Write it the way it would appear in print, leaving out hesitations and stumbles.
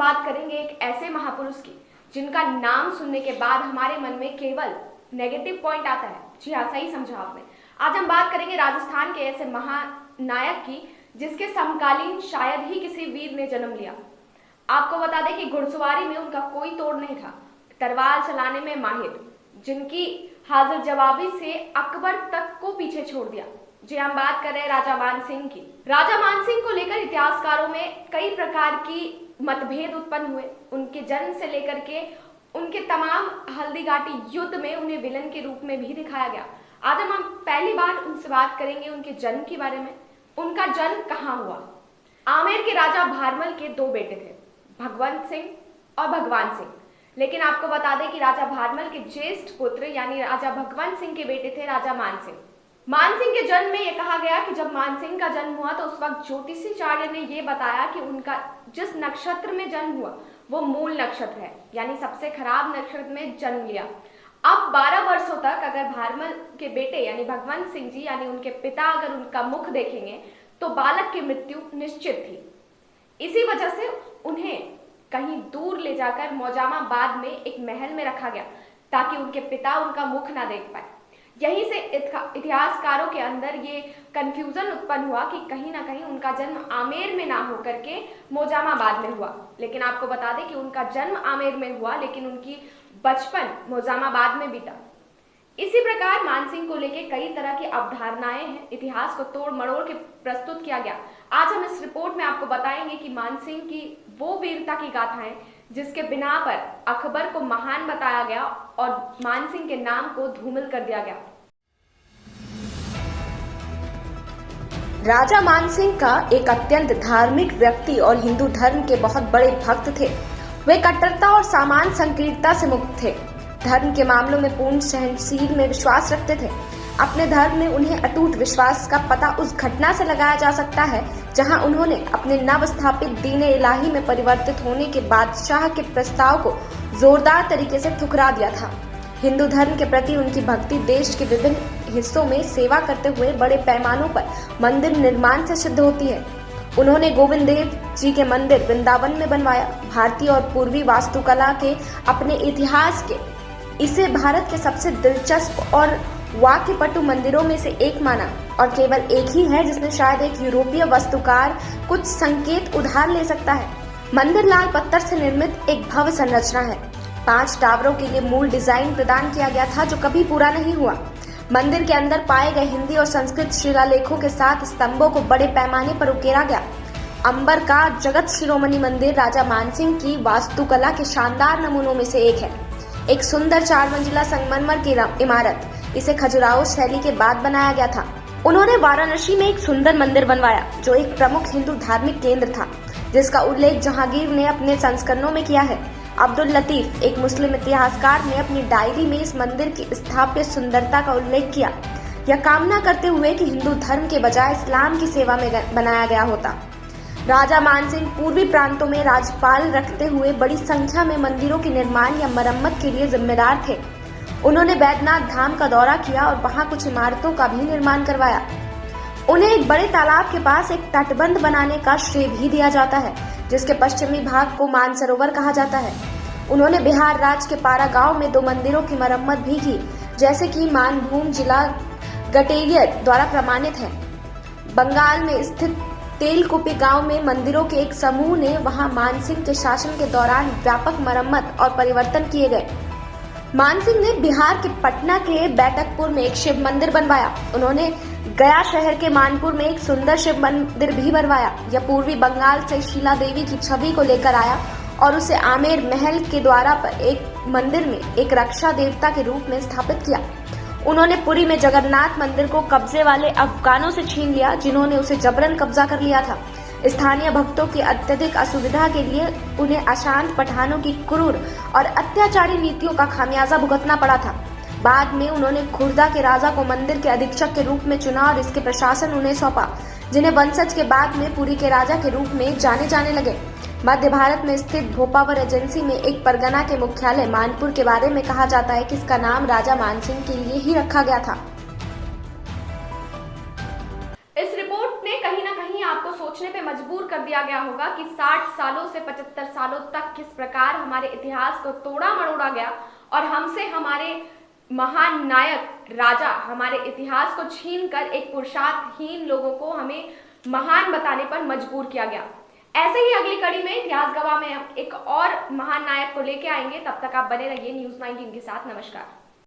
बात करेंगे एक ऐसे महापुरुष की जिनका नाम सुनने के बाद हमारे मन में केवल नेगेटिव पॉइंट आता है। जी हाँ, सही समझा आपने। आज हम बात करेंगे राजस्थान के ऐसे महानायक की जिसके समकालीन शायद ही किसी वीर ने जन्म लिया। आपको बता दें कि घुड़सवारी में उनका कोई तोड़ नहीं था, तलवार चलाने में माहिर, जिनकी हाजिर जवाबी से अकबर तक को पीछे छोड़ दिया। जी हम बात कर रहे हैं राजा मानसिंह की। राजा मानसिंह को लेकर इतिहासकारों में कई प्रकार की मतभेद उत्पन्न हुए। उनके जन्म से लेकर के उनके तमाम हल्दीघाटी युद्ध में उन्हें विलन के रूप में भी दिखाया गया। आज हम पहली बार उनसे बात करेंगे उनके जन्म के बारे में। उनका जन्म कहाँ हुआ? आमेर के राजा भारमल के दो बेटे थे, भगवंत सिंह और भगवान सिंह। लेकिन आपको बता दें कि राजा भारमल के ज्येष्ठ पुत्र यानी राजा भगवंत सिंह के बेटे थे राजा मानसिंह। मानसिंह के जन्म में यह कहा गया कि जब मानसिंह का जन्म हुआ तो उस वक्त ज्योतिषाचार्य ने यह बताया कि उनका जिस नक्षत्र में जन्म हुआ वो मूल नक्षत्र है, यानी सबसे खराब नक्षत्र में जन्म लिया। अब 12 वर्षों तक अगर भारमल के बेटे यानी भगवंत सिंह जी यानी उनके पिता अगर उनका मुख देखेंगे तो बालक की मृत्यु निश्चित थी। इसी वजह से उन्हें कहीं दूर ले जाकर मौजामाबाद में एक महल में रखा गया ताकि उनके पिता उनका मुख ना देख पाए। यहीं से इतिहासकारों के अंदर ये कंफ्यूजन उत्पन्न हुआ कि कहीं ना कहीं उनका जन्म आमेर में ना होकर के मौजामाबाद में हुआ। लेकिन आपको बता दें कि उनका जन्म आमेर में हुआ लेकिन उनकी बचपन मौजामाबाद में बीता। इसी प्रकार मानसिंह को लेके कई तरह की अवधारणाएं हैं, इतिहास को तोड़ मरोड़ के प्रस्तुत किया गया। आज हम इस रिपोर्ट में आपको बताएंगे कि मानसिंह की वो वीरता की गाथाएं जिसके बिना पर अकबर को महान बताया गया और मानसिंह के नाम को धूमिल कर दिया गया। राजा मानसिंह का एक अत्यंत धार्मिक व्यक्ति और हिंदू धर्म के बहुत बड़े भक्त थे। वे कट्टरता और सामान्य संकीर्णता से मुक्त थे। धर्म के मामलों में पूर्ण सहनशील में विश्वास रखते थे। अपने धर्म में उन्हें अटूट विश्वास का पता उस घटना से लगाया जा सकता है जहां उन्होंने अपने नव स्थापित दीन इलाही में परिवर्तित होने के बादशाह के प्रस्ताव को जोरदार तरीके से ठुकरा दिया था। हिंदू धर्म के प्रति उनकी भक्ति देश के विभिन्न हिस्सों में सेवा करते हुए बड़े पैमानों पर मंदिर निर्माण से सिद्ध होती है। उन्होंने गोविंद देव जी के मंदिर वृंदावन में बनवाया। भारतीय और पूर्वी वास्तुकला के अपने इतिहास के इसे भारत के सबसे दिलचस्प और वाक्यपटु मंदिरों में से एक माना और केवल एक ही है जिसने शायद एक यूरोपीय वास्तुकार कुछ संकेत उधार ले सकता है। मंदिर लाल पत्थर से निर्मित एक भव्य संरचना है। 5 टावरों के लिए मूल डिजाइन प्रदान किया गया था जो कभी पूरा नहीं हुआ। मंदिर के अंदर पाए गए हिंदी और संस्कृत शिलालेखों के साथ स्तंभों को बड़े पैमाने पर उकेरा गया। अंबर का जगत शिरोमणि मंदिर राजा मानसिंह की वास्तुकला के शानदार नमूनों में से एक है। एक सुंदर 4 मंजिला संगमरमर की इमारत, इसे खजुराहो शैली के बाद बनाया गया था। उन्होंने वाराणसी में एक सुंदर मंदिर बनवाया जो एक प्रमुख हिंदू धार्मिक केंद्र था, जिसका उल्लेख जहांगीर ने अपने संस्करणों में किया है। अब्दुल लतीफ, एक मुस्लिम इतिहासकार, ने अपनी डायरी में इस मंदिर की स्थापत्य सुंदरता का उल्लेख किया, यह कामना करते हुए कि हिंदू धर्म के बजाय इस्लाम की सेवा में बनाया गया होता। राजा मानसिंह पूर्वी प्रांतों में राज्यपाल रखते हुए बड़ी संख्या में मंदिरों के निर्माण या मरम्मत के लिए जिम्मेदार थे। उन्होंने बैद्यनाथ धाम का दौरा किया और वहां कुछ इमारतों का भी निर्माण करवाया। उन्हें एक बड़े तालाब के पास एक तटबंध बनाने का श्रेय भी दिया जाता है, जिसके पश्चिमी भाग को मानसरोवर कहा जाता है। उन्होंने बिहार राज्य के पारा गांव में 2 मंदिरों की मरम्मत भी की, जैसे कि मानभूम जिला गटेरियर द्वारा प्रमाणित है। बंगाल में स्थित तेलकुपी गांव में मंदिरों के एक समूह ने वहां मानसिंह के शासन के दौरान व्यापक मरम्मत और परिवर्तन किए गए। मानसिंह ने बिहार के पटना के बैठकपुर में एक शिव मंदिर बनवाया। उन्होंने गया शहर के मानपुर में एक सुंदर शिव मंदिर भी बनवाया। यह पूर्वी बंगाल से शीला देवी की छवि को लेकर आया और उसे आमेर महल के द्वारा पर एक मंदिर में एक रक्षा देवता के रूप में स्थापित किया। उन्होंने पुरी में जगन्नाथ मंदिर को कब्जे वाले अफगानों से छीन लिया, जिन्होंने उसे जबरन कब्जा कर लिया था। स्थानीय भक्तों की अत्यधिक असुविधा के लिए उन्हें अशांत पठानों की क्रूर और अत्याचारी नीतियों का खामियाजा भुगतना पड़ा था। बाद में उन्होंने खुर्दा के राजा को मंदिर के अधीक्षक के रूप में चुना और इसके प्रशासन उन्हें सौंपा, जिन्हें वंशज के बाद में पुरी के राजा के रूप में जाने लगे। मध्य भारत में स्थित भोपावर एजेंसी में एक परगना के मुख्यालय मानपुर के बारे में कहा जाता है कि इसका नाम राजा मानसिंह के लिए ही रखा गया था। इस रिपोर्ट ने कहीं ना कहीं आपको सोचने पे मजबूर कर दिया गया होगा कि 60 सालों से 75 सालों तक किस प्रकार हमारे इतिहास को तोड़ा मरोड़ा गया और हमसे हमारे महान नायक राजा हमारे इतिहास को छीनकर एक पुरुषार्थहीन लोगों को हमें महान बताने पर मजबूर किया गया। ऐसे ही अगली कड़ी में इतिहास गवाह में हम एक और महान नायक को लेके आएंगे। तब तक आप बने रहिए न्यूज़ 19 के साथ। नमस्कार।